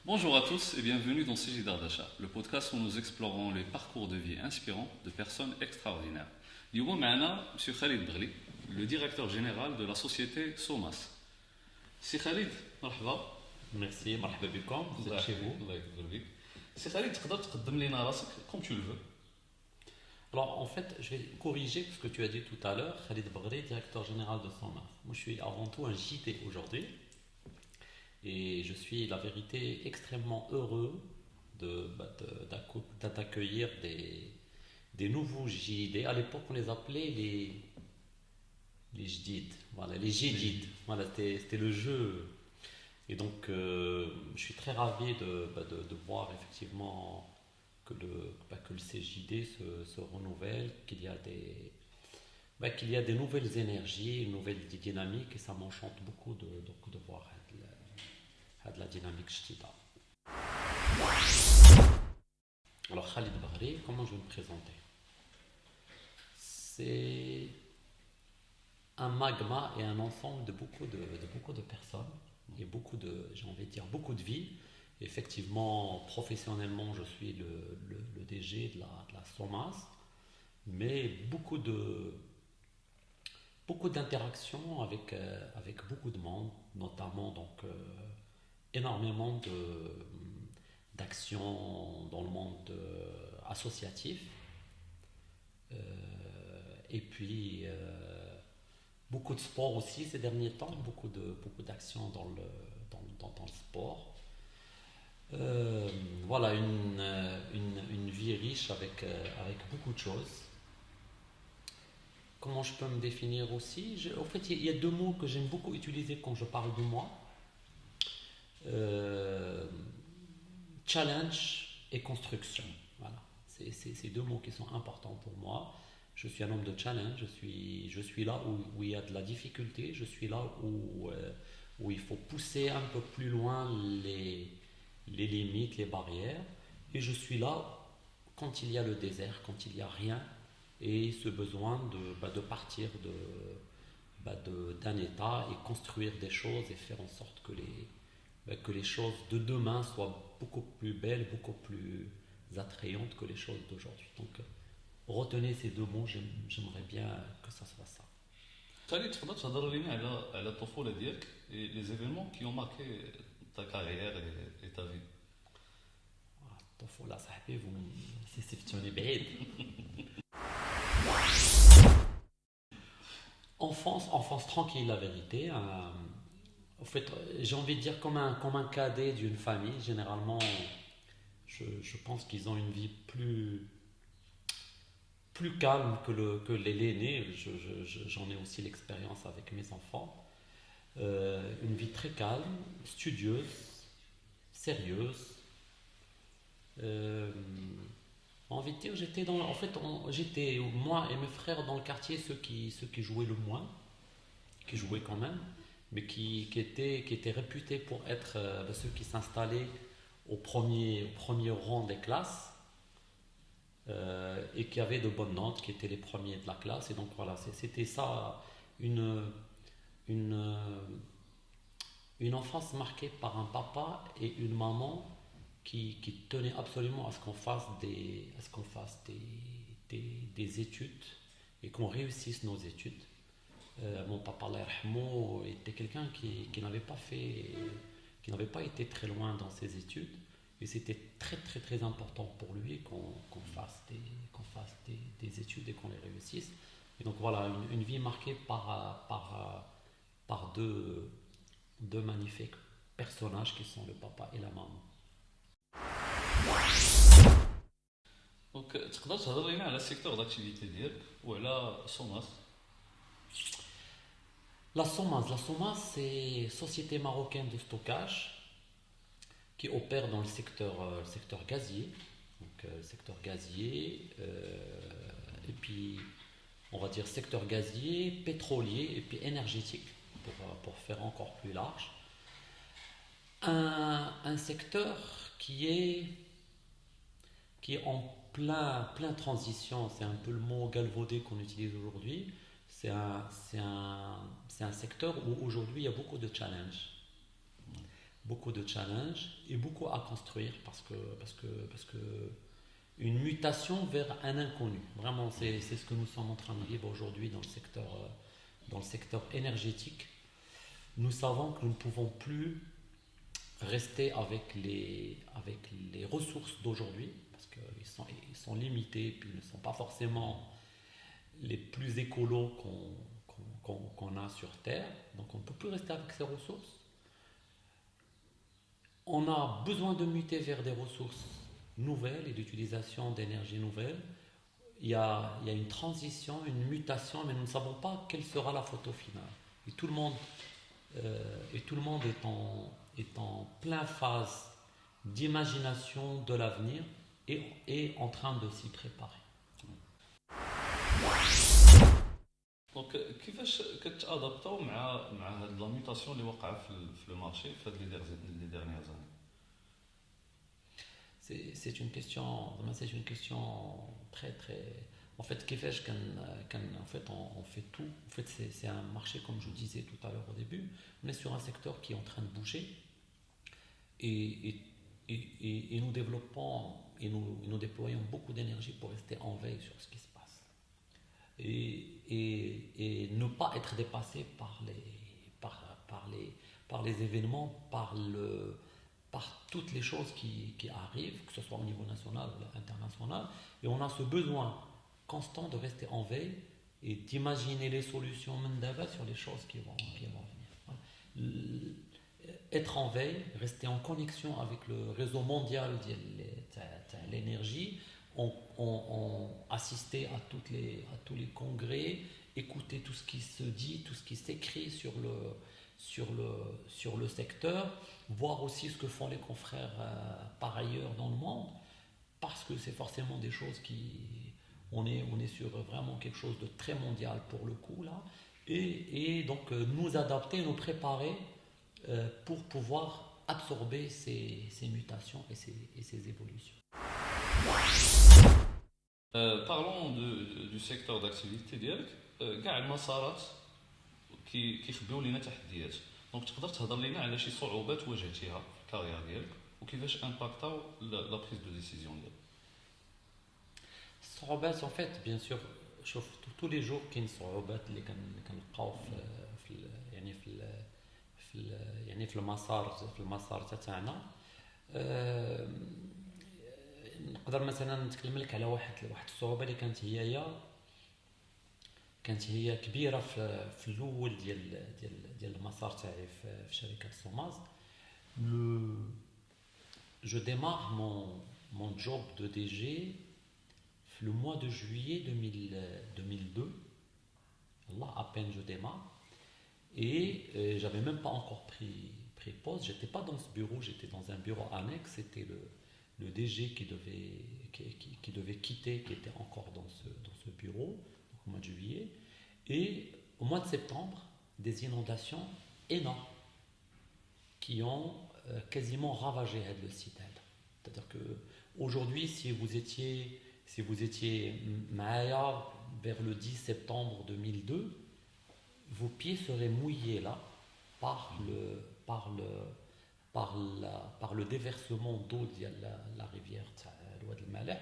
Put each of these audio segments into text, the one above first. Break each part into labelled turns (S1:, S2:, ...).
S1: Bonjour à tous et bienvenue dans CJ Dardasha, le podcast où nous explorons les parcours de vie inspirants de personnes extraordinaires. اليوم معنا M. Khalid Brli, le directeur général de la société SOMAS. سي خالد مرحبا.
S2: Merci, مرحبا بكم, vous êtes chez vous.
S1: الله يكبر بك. سي خالد تقدر تقدم لنا راسك comme tu le veux.
S2: Alors en fait, je vais corriger ce que tu as dit tout à l'heure. Khalid Brli, directeur général de SOMAS. Moi je suis avant tout un JT aujourd'hui. Et je suis, la vérité, extrêmement heureux d'accueillir des nouveaux JD. À l'époque, on les appelait les JDID. Voilà, les JDID. Voilà, c'était le jeu. Et donc, je suis très ravi de voir effectivement que le CJD se renouvelle, qu'il y a des nouvelles énergies, une nouvelle dynamique, et ça m'enchante beaucoup de voir de la dynamique JDID. Alors, Khalid Brli, comment je vais me présenter? C'est un magma et un ensemble de beaucoup de personnes et j'ai envie de dire, beaucoup de vies. Effectivement, professionnellement, je suis le DG de la SOMAS, mais beaucoup d'interactions avec beaucoup de monde, notamment énormément d'actions dans le monde associatif, et puis beaucoup de sport aussi ces derniers temps, beaucoup d'actions dans le sport. Voilà, une vie riche avec beaucoup de choses. Comment je peux me définir aussi? En fait, il y a deux mots que j'aime beaucoup utiliser quand je parle de moi. Challenge et construction. Voilà. C'est ces deux mots qui sont importants pour moi. Je suis un homme de challenge, je suis là où il y a de la difficulté, je suis là où il faut pousser un peu plus loin les limites, les barrières, et je suis là quand il y a le désert, quand il n'y a rien, et ce besoin de partir d'un état et construire des choses et faire en sorte que les choses de demain soient beaucoup plus belles, beaucoup plus attrayantes que les choses d'aujourd'hui. Donc, retenez ces deux mots, j'aimerais bien que ça soit ça.
S1: خالد تقدر تهضر لنا على الطفولة ديالك et les événements qui ont marqué ta carrière et ta vie.
S2: الطفولة صاحبي سيستفتوني بعيد. Enfance tranquille, la vérité. En fait, j'ai envie de dire comme un cadet d'une famille. Généralement, je pense qu'ils ont une vie plus calme que l'aîné. J'en ai aussi l'expérience avec mes enfants. Une vie très calme, studieuse, sérieuse. Envie de dire, j'étais moi et mes frères dans le quartier ceux qui jouaient le moins, qui jouaient quand même, mais qui étaient réputés pour être ceux qui s'installaient au premier rang des classes. Et qui avaient de bonnes notes, qui étaient les premiers de la classe. Et donc voilà, c'était ça, une, une enfance marquée par un papa et une maman qui tenaient absolument à ce qu'on fasse des études et qu'on réussisse nos études. Mon papa, Allah yarhamou, était quelqu'un qui n'avait pas été très loin dans ses études. Et c'était très très très important pour lui qu'on fasse des études et qu'on les réussisse. Et donc voilà, une vie marquée par deux magnifiques personnages qui sont le papa et la maman.
S1: دونك تقدر تهضر لنا على السيكتور داكتيفيتي ديالك وعلى سوماس.
S2: La SOMAS, c'est Société marocaine de stockage qui opère dans le secteur gazier. Donc, secteur gazier, et puis on va dire secteur gazier, pétrolier et puis énergétique pour faire encore plus large. Un secteur qui est en plein transition, c'est un peu le mot galvaudé qu'on utilise aujourd'hui. C'est un secteur où aujourd'hui il y a beaucoup de challenges. beaucoup de challenges et beaucoup à construire parce que une mutation vers un inconnu. Vraiment, c'est ce que nous sommes en train de vivre aujourd'hui dans le secteur énergétique. Nous savons que nous ne pouvons plus rester avec les ressources d'aujourd'hui parce ils sont limités et puis ils ne sont pas forcément les plus écolos qu'on a sur Terre. Donc on ne peut plus rester avec ces ressources. On a besoin de muter vers des ressources nouvelles et d'utilisation d'énergie nouvelle. Il y a une transition, une mutation, mais nous ne savons pas quelle sera la photo finale. Et tout le monde, est en pleine phase d'imagination de l'avenir et en train de s'y préparer.
S1: دونك كيفاش كتادابطاو مع هاد لا ميوتاسيون اللي واقعه في لو مارشي في هاد لي ديرنيير زاني
S2: C'est une question très très. En fait, كيفاش en fait on fait tout. En fait, c'est un marché comme je vous disais tout à l'heure au début. On est sur un secteur qui est en train de bouger et nous développons et nous déployons beaucoup d'énergie pour rester en veille sur ce qui se passe et ne pas être dépassé par les événements, par toutes les choses qui arrivent, que ce soit au niveau national ou international. Et on a ce besoin constant de rester en veille et d'imaginer les solutions sur les choses qui vont venir. Voilà. Être en veille, rester en connexion avec le réseau mondial de l'énergie, assister à tous les congrès, écouter tout ce qui se dit, tout ce qui s'écrit sur le secteur, voir aussi ce que font les confrères par ailleurs dans le monde, parce que c'est forcément des choses on est sur vraiment quelque chose de très mondial pour le coup là, et donc nous adapter, nous préparer pour pouvoir absorber ces mutations et ces évolutions.
S1: Parlons du secteur d'activité ديالك كاع المسارات كيخبيو لينا تحديات دونك تقدر تهضر لينا على شي صعوبات واجهتيها في الكارير ديالك وكيفاش امباكتاو لا بريز دو ديسيزيون ديالك
S2: الصعوبات en fait bien sûr شوف tous les jours كاين صعوبات اللي كنلقاو في المسار تاعنا نقدر مثلا نتكلم لك على واحد الصعوبه اللي كانت هي كبيره في الاول ديال المسار تاعي في شركه سوماز. Je démarre mon job de DG le mois de juillet 2002. Allah, à peine je démarre. Et j'avais même pas encore pris poste. J'étais pas dans ce bureau, j'étais dans un bureau annexe. C'était le DG qui devait quitter, qui était encore dans ce bureau, donc au mois de juillet. Et au mois de septembre, des inondations énormes qui ont quasiment ravagé le site. C'est-à-dire que aujourd'hui, si vous étiez Maya vers le 10 septembre 2002, vos pieds seraient mouillés là par le déversement d'eau de la rivière Oued El Maleh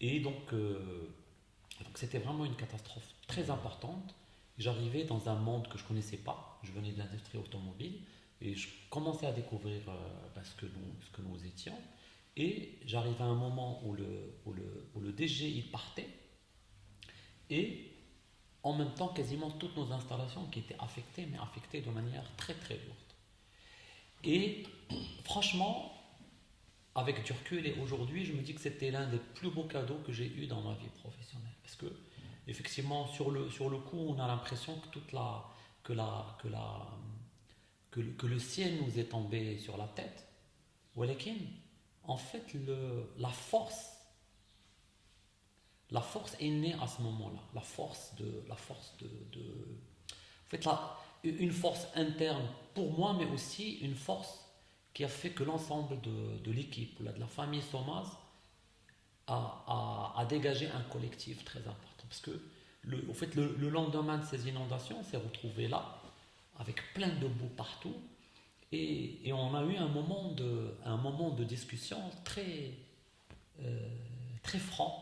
S2: et donc c'était vraiment une catastrophe très importante. J'arrivais dans un monde que je ne connaissais pas, je venais de l'industrie automobile et je commençais à découvrir ce que nous étions. Et j'arrivais à un moment où le DG il partait et en même temps quasiment toutes nos installations qui étaient affectées, mais affectées de manière très très lourde. Et franchement, avec du recul et aujourd'hui, je me dis que c'était l'un des plus beaux cadeaux que j'ai eu dans ma vie professionnelle. Parce que effectivement, sur le coup, on a l'impression que le ciel nous est tombé sur la tête. Walakin, en fait, la force est née à ce moment-là. En fait, une force interne pour moi, mais aussi une force qui a fait que l'ensemble de l'équipe, de la famille Somaz, a dégagé un collectif très important. Parce que le lendemain de ces inondations, on s'est retrouvé là, avec plein de boue partout. Et on a eu un moment de discussion très franc,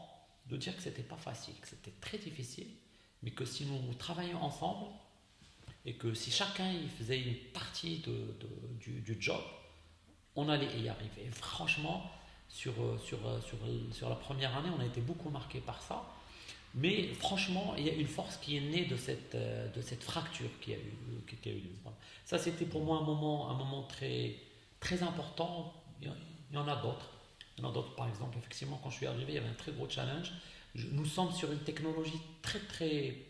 S2: de dire que c'était pas facile, que c'était très difficile, mais que si nous travaillions ensemble et que si chacun il faisait une partie du job, on allait y arriver. Et franchement, sur la première année, on a été beaucoup marqué par ça. Mais franchement, il y a une force qui est née de cette fracture qui a eu lieu. Voilà. Ça, c'était pour moi un moment très important. Il y en a d'autres. Il y en a d'autres, par exemple, effectivement, quand je suis arrivé, il y avait un très gros challenge. Nous sommes sur une technologie très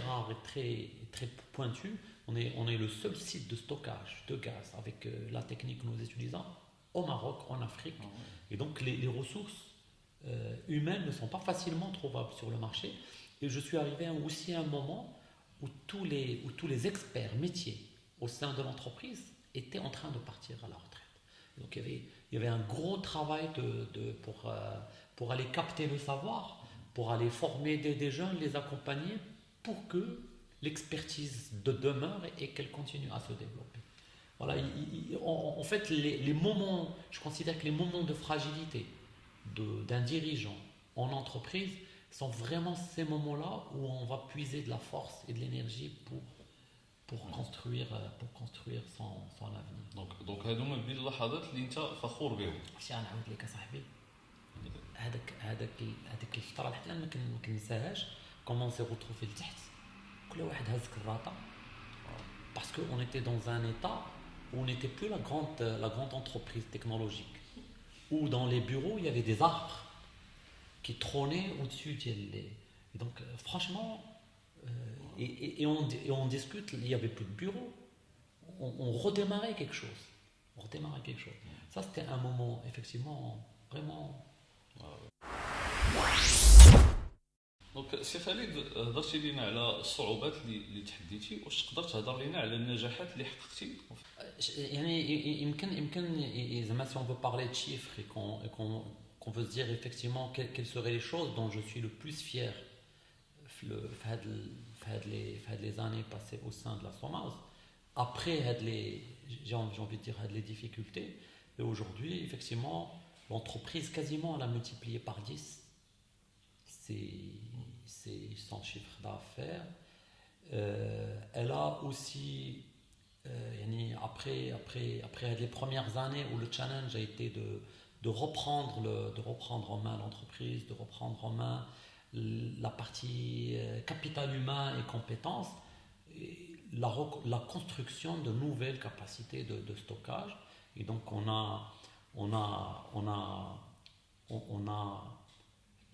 S2: rare et très pointue. On est le seul site de stockage de gaz avec la technique que nous utilisons au Maroc, en Afrique.
S1: Ah ouais.
S2: Et donc, les ressources humaines ne sont pas facilement trouvables sur le marché. Et je suis arrivé aussi à un moment où tous les experts métiers au sein de l'entreprise étaient en train de partir à la retraite. Donc il y avait un gros travail pour aller capter le savoir, pour aller former des jeunes, les accompagner pour que l'expertise de demeure et qu'elle continue à se développer. Voilà, en fait, les moments, je considère que les moments de fragilité d'un dirigeant en entreprise sont vraiment ces moments-là où on va puiser de la force et de l'énergie pour construire son avenir.
S1: دونك هادو من بين اللحظات اللي انت فخور بهم.
S2: عرفتي انا نعاود لك اصاحبي هذاك الفتره حتى انا ما كنساهاش كومون سي روتروفي لتحت كل واحد هز كراطه parce qu'on était dans un état où on n'était plus la grande entreprise technologique où dans les bureaux il y avait des arbres qui trônaient au-dessus et donc franchement et on discute, il n'y avait plus de bureau, on redémarrait quelque chose. Ça, c'était un moment, effectivement, vraiment.
S1: دونك سي خالد هضرتي لينا على الصعوبات اللي تحديتي، واش تقدر تهضر لينا على النجاحات اللي حققتي؟
S2: يعني يمكن زعما si on veut parler de chiffres et qu'on veut se dire effectivement quelles seraient les choses dont je suis le plus fier في هاد les années passées au sein de la SOMAS, après j'ai envie de dire les difficultés, et aujourd'hui effectivement l'entreprise quasiment elle a multiplié par 10 c'est son chiffre d'affaires. Elle a aussi après les premières années où le challenge a été de reprendre en main l'entreprise, de reprendre en main la partie capital humain et compétences, et la construction de nouvelles capacités de stockage. Et donc on a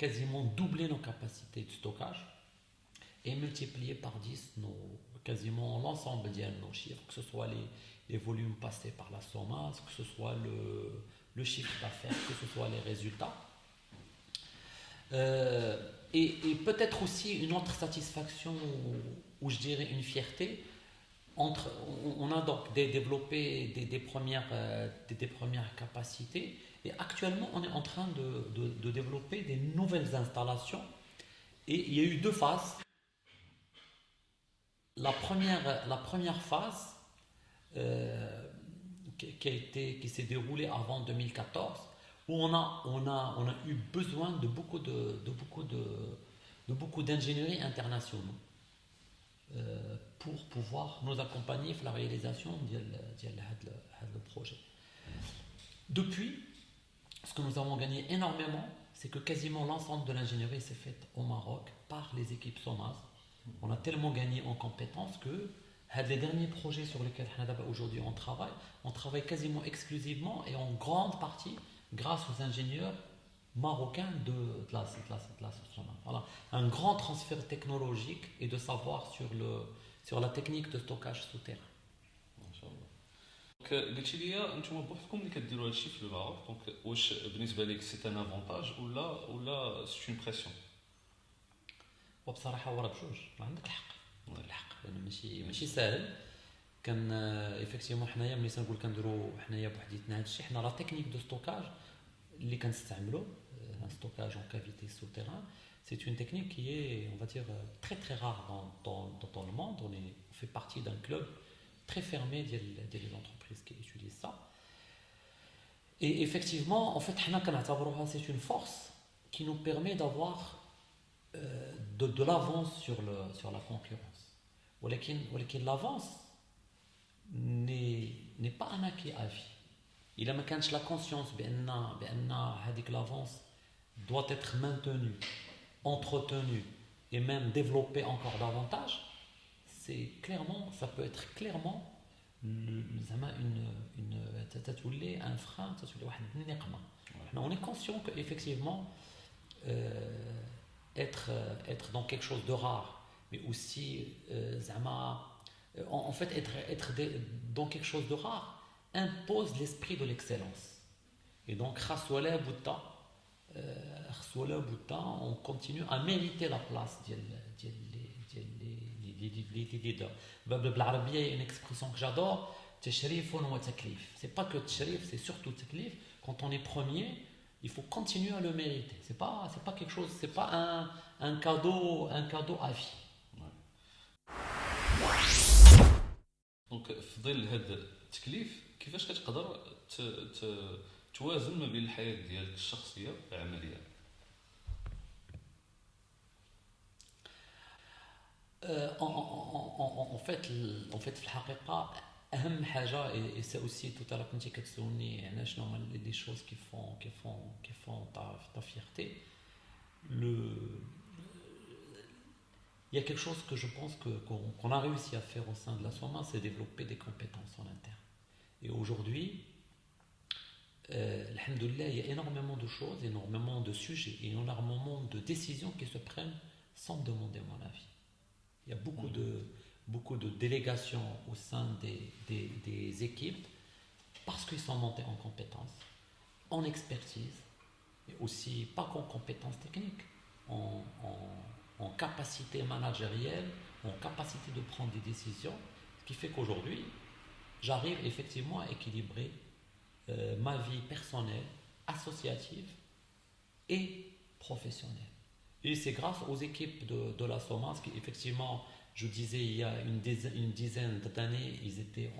S2: quasiment doublé nos capacités de stockage et multiplié par 10 quasiment l'ensemble de nos chiffres, que ce soit les volumes passés par la SOMAS, que ce soit le chiffre d'affaires, que ce soit les résultats. Et peut-être aussi une autre satisfaction ou je dirais une fierté. On a donc développé des premières capacités et actuellement on est en train de développer des nouvelles installations et il y a eu deux phases. La première phase qui s'est déroulée avant 2014 où on a eu besoin de beaucoup d'ingénierie internationaux pour pouvoir nous accompagner dans la réalisation de projet. Depuis, ce que nous avons gagné énormément, c'est que quasiment l'ensemble de l'ingénierie s'est faite au Maroc par les équipes SOMAS. On a tellement gagné en compétences que les derniers projets sur lesquels aujourd'hui on travaille quasiment exclusivement et en grande partie grâce aux ingénieurs marocains de la SOMAS. Voilà. Un grand transfert technologique et de savoir sur la technique de stockage souterrain.
S1: دونك قلتي لي انتم بوحدكم اللي كديروا هادشي في المغرب، دونك واش بالنسبه لك سي ان افونتاج ولا سي اون بريسيون؟
S2: وبصراحه ورا بجوج عندك الحق لانه ماشي ساهل. كان ايفيكتيفمون حنايا ملي تنقول كنديروا حنايا بوحديتنا هادشي، حنا لا تكنيك دو ستوكاج اللي كنستعملوا un stockage en cavité souterrain, c'est une technique qui est, on va dire, très très rare dans le monde. On fait partie d'un club très fermée des entreprises qui utilisent ça. Et effectivement, en fait, c'est une force qui nous permet d'avoir de l'avance sur la concurrence. ولكن l'avance n'est pas un acquis à vie. Il a quand la conscience que l'avance doit être maintenue, entretenue et même développée encore davantage. Ça peut être clairement un frein, on est conscient qu'effectivement être dans quelque chose de rare, mais aussi en fait être dans quelque chose de rare impose l'esprit de l'excellence. Et donc on continue à mériter la place بالعربية. Il y a une expression que j'adore, تشريف وتكليف. C'est pas que تشريف, c'est surtout تكليف. Quand on est premier, il faut continuer à le mériter. C'est pas quelque chose, c'est pas un cadeau à vie.
S1: دونك في ظل هذا التكليف كيفاش كتقدر توازن ما بين الحياة ديالك الشخصية والعملية؟
S2: En fait في الحقيقة أهم حاجة et c'est aussi tout à l'heure كنتي كتسولني على شنو هما les choses qui font ta fierté. Il y a quelque chose que je pense qu'on a réussi à faire au sein de la SOMA, c'est développer des compétences en interne. Et aujourd'hui, alhamdoulilah, il y a énormément de choses, énormément de sujets et énormément de décisions qui se prennent sans me demander mon avis. Il y a beaucoup de délégations au sein des équipes parce qu'ils sont montés en compétences, en expertise, mais aussi pas qu'en compétences techniques, en capacité managérielle, en capacité de prendre des décisions, ce qui fait qu'aujourd'hui, j'arrive effectivement à équilibrer ma vie personnelle, associative et professionnelle. Et c'est grâce aux équipes de la SOMAS qui, effectivement, je disais, il y a une dizaine d'années, ils étaient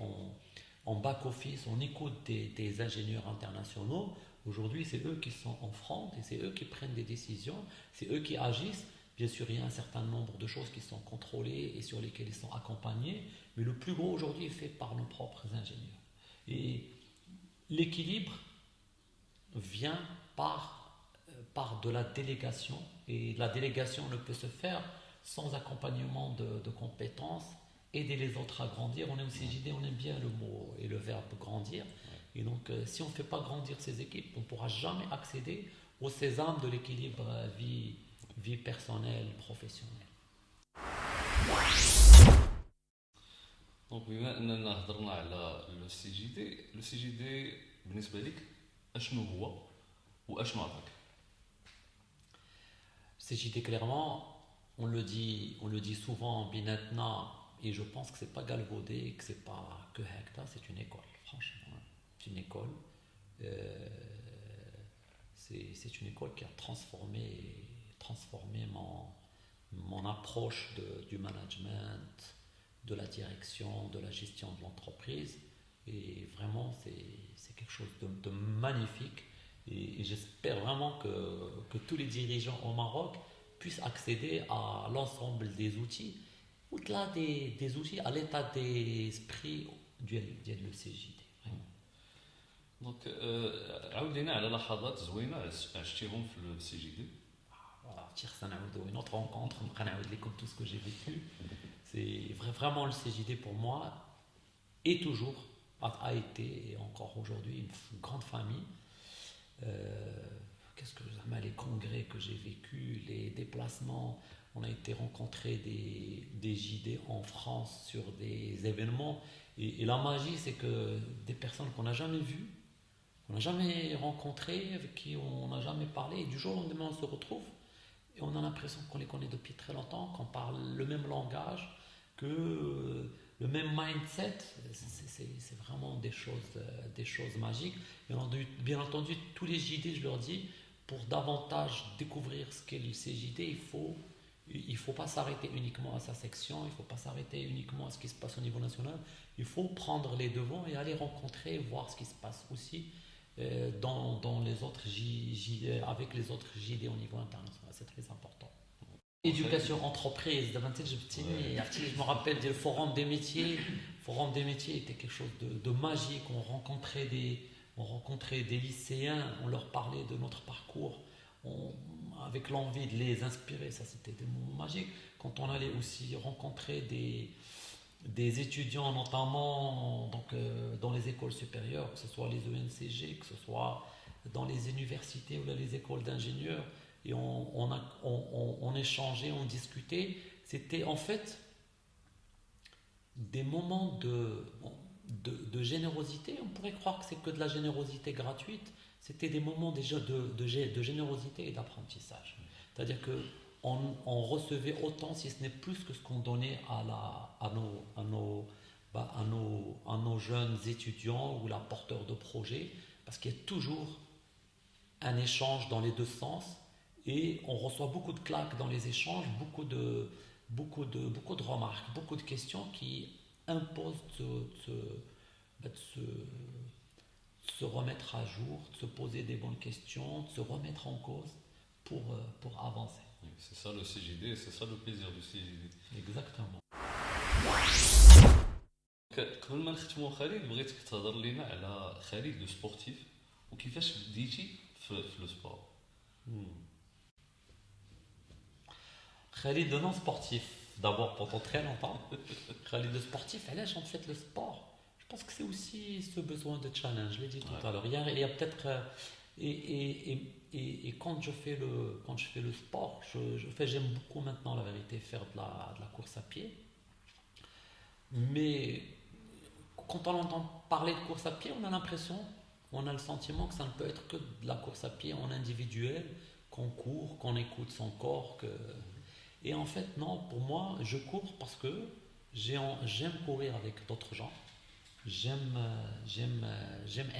S2: en back-office, on écoute des ingénieurs internationaux. Aujourd'hui, c'est eux qui sont en front et c'est eux qui prennent des décisions, c'est eux qui agissent. Bien sûr, il y a un certain nombre de choses qui sont contrôlées et sur lesquelles ils sont accompagnés, mais le plus gros aujourd'hui est fait par nos propres ingénieurs. Et l'équilibre vient par de la délégation, et la délégation ne peut se faire sans accompagnement de compétences, aider les autres à grandir. On est au CJD, on aime bien le mot et le verbe grandir. Et donc, si on ne fait pas grandir ces équipes, on ne pourra jamais accéder au sésame de l'équilibre vie personnelle, professionnelle.
S1: دونك بما اننا هضرنا على لو سي جي دي بالنسبه لك اشنو هو واشنو عطاك؟
S2: CJD, clairement, on le dit souvent binatna, et je pense que c'est pas galvaudé, que c'est pas que hecta, c'est une école, franchement. C'est une école. C'est une école qui a transformé mon approche du management, de la direction, de la gestion de l'entreprise. Et vraiment, c'est quelque chose de magnifique. Et j'espère vraiment que tous les dirigeants au Maroc puissent accéder à l'ensemble des outils, au-delà des outils, à l'état d'esprit du CJD.
S1: دونك عاود لينا على لحظات زوينه عشتيهم في السي جي دي.
S2: Une autre rencontre, comme tout ce que j'ai vécu. C'est vraiment le CJD pour moi, et toujours, a été et encore aujourd'hui une grande famille. Qu'est-ce que les congrès que j'ai vécu, les déplacements, on a été rencontrer des JD en France sur des événements, et la magie, c'est que des personnes qu'on n'a jamais vues, on n'a jamais rencontrées, avec qui on n'a jamais parlé, et du jour au lendemain on se retrouve et on a l'impression qu'on les connaît depuis très longtemps, qu'on parle le même langage, que le même mindset. C'est vraiment des choses magiques. Bien entendu, tous les JD, je leur dis, pour davantage découvrir ce qu'est le CJD, Il ne faut pas s'arrêter uniquement à sa section, il ne faut pas s'arrêter uniquement à ce qui se passe au niveau national. Il faut prendre les devants et aller rencontrer, voir ce qui se passe aussi dans les autres avec les autres JD au niveau international. C'est très important. Éducation entreprise, je me rappelle du forum des métiers. Le forum des métiers était quelque chose de magique. On rencontrait des lycéens, on leur parlait de notre parcours, avec l'envie de les inspirer. Ça, c'était des moments magiques. Quand on allait aussi rencontrer des étudiants, notamment dans les écoles supérieures, que ce soit les ENCG, que ce soit dans les universités ou les écoles d'ingénieurs, et on échangeait, on discutait. C'était en fait des moments de générosité. On pourrait croire que c'est que de la générosité gratuite. C'était des moments déjà de générosité et d'apprentissage. C'est-à-dire qu'on recevait autant, si ce n'est plus que ce qu'on donnait à nos jeunes étudiants ou la porteurs de projets, parce qu'il y a toujours un échange dans les deux sens et on reçoit beaucoup de claques dans les échanges, beaucoup de remarques, beaucoup de questions qui imposent de se remettre à jour, de se poser des bonnes questions, de se remettre en cause pour avancer.
S1: C'est ça le CGD et c'est ça le plaisir du CGD.
S2: Exactement.
S1: قبل ما نختموا خالد بغيتك تهضر لينا على خالد لو سبورتيف وكيفاش بديتي في لو سبور.
S2: Khalid, le non sportif, d'abord pendant très longtemps. Khalid, le sportif, en fait, le sport, je pense que c'est aussi ce besoin de challenge, je l'ai dit tout à l'heure. Il y a peut-être. Et quand je fais le sport, j'aime beaucoup maintenant, la vérité, faire de la course à pied. Mais quand on entend parler de course à pied, on a le sentiment que ça ne peut être que de la course à pied en individuel, qu'on court, qu'on écoute son corps. Et en fait, non, pour moi, je cours parce que j'aime courir avec d'autres gens. J'aime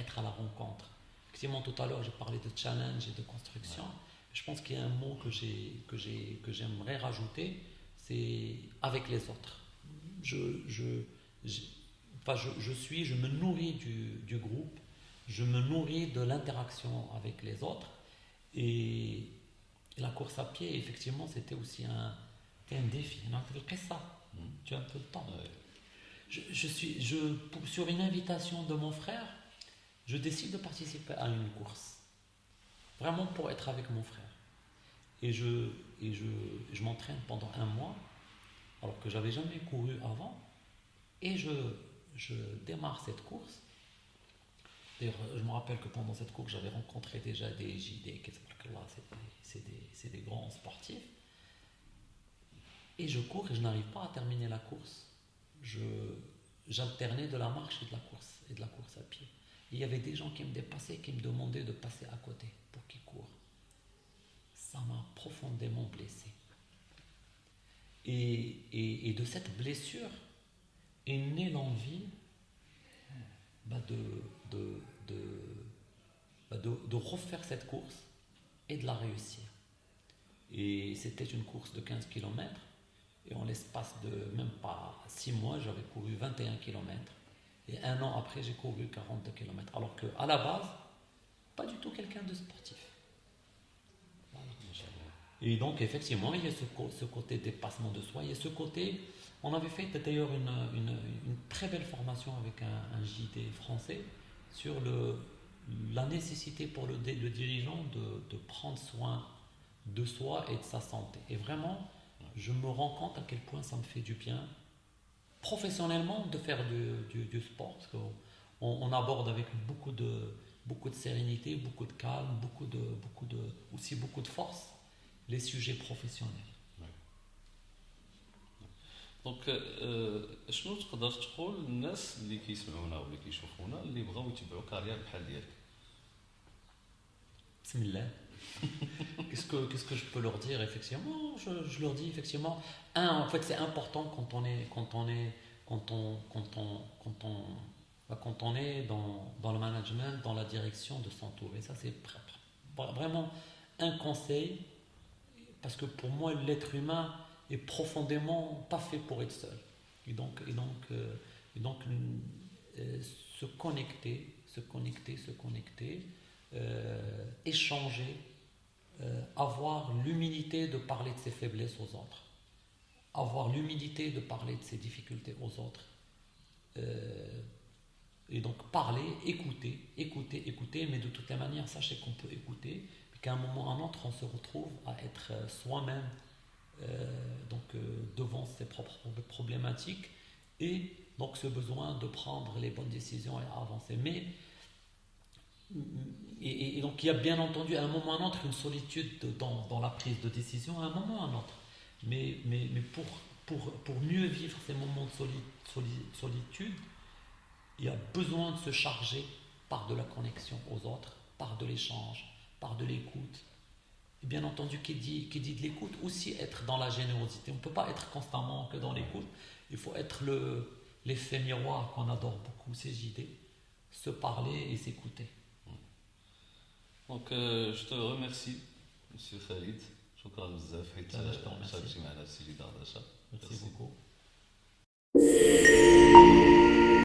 S2: être à la rencontre. Effectivement, tout à l'heure, j'ai parlé de challenge et de construction. Je pense qu'il y a un mot que j'aimerais rajouter, c'est avec les autres. Je me nourris du groupe, je me nourris de l'interaction avec les autres. Et la course à pied, effectivement, c'était aussi un défi. Tu as un peu de temps. Sur une invitation de mon frère, je décide de participer à une course. Vraiment pour être avec mon frère. Et je m'entraîne pendant un mois, alors que j'avais jamais couru avant. Et je démarre cette course. D'ailleurs, je me rappelle que pendant cette course, j'avais rencontré déjà des JD, c'est des grands sportifs. Et je cours et je n'arrive pas à terminer la course. J'alternais de la marche et de la course à pied. Et il y avait des gens qui me dépassaient, qui me demandaient de passer à côté pour qu'ils courent. Ça m'a profondément blessé. Et de cette blessure est née l'envie de refaire cette course et de la réussir. Et c'était une course de 15 km. Et en l'espace de même pas 6 mois, j'avais couru 21 km. Et un an après, j'ai couru 42 km. Alors qu'à la base, pas du tout quelqu'un de sportif. Voilà. Et donc, effectivement, il y a ce côté dépassement de soi. Il y a ce côté... On avait fait d'ailleurs une très belle formation avec un JD français sur la nécessité pour le dirigeant de prendre soin de soi et de sa santé. Et vraiment, je me rends compte à quel point ça me fait du bien, professionnellement, de faire du sport. Parce qu'on aborde avec beaucoup de sérénité, beaucoup de calme, aussi beaucoup de force les sujets professionnels.
S1: دونك شنو تقدر تقول للناس اللي كيسمعونا ولا كيشوفونا اللي بغاو يتبعوا كارير بحال ديالك؟
S2: بسم الله. Qu'est-ce que je peux leur dire effectivement? Je leur dis effectivement, en fait c'est important quand on est dans le management, dans la direction, de s'entourer. Ça c'est vraiment un conseil, parce que pour moi, l'être humain est profondément pas fait pour être seul. Et donc, se connecter, échanger, avoir l'humilité de parler de ses faiblesses aux autres, avoir l'humilité de parler de ses difficultés aux autres. Et donc parler, écouter, mais de toutes les manières, sachez qu'on peut écouter, et qu'à un moment ou à un autre, on se retrouve à être soi-même devant ses propres problématiques, et donc ce besoin de prendre les bonnes décisions et avancer. Et donc il y a bien entendu à un moment ou à un autre une solitude dans la prise de décision, à un moment ou à un autre. Mais pour mieux vivre ces moments de solitude, il y a besoin de se charger par de la connexion aux autres, par de l'échange, par de l'écoute. Et bien entendu, qui dit de l'écoute, aussi être dans la générosité. On ne peut pas être constamment que dans l'écoute. Il faut être l'effet miroir qu'on adore beaucoup, CJD, se parler et s'écouter.
S1: Donc, je te remercie, Monsieur Khalid. شكرا بزاف حيت
S2: أنا je te remercie.
S1: شاركتي معنا في سيدي دردشه.
S2: Merci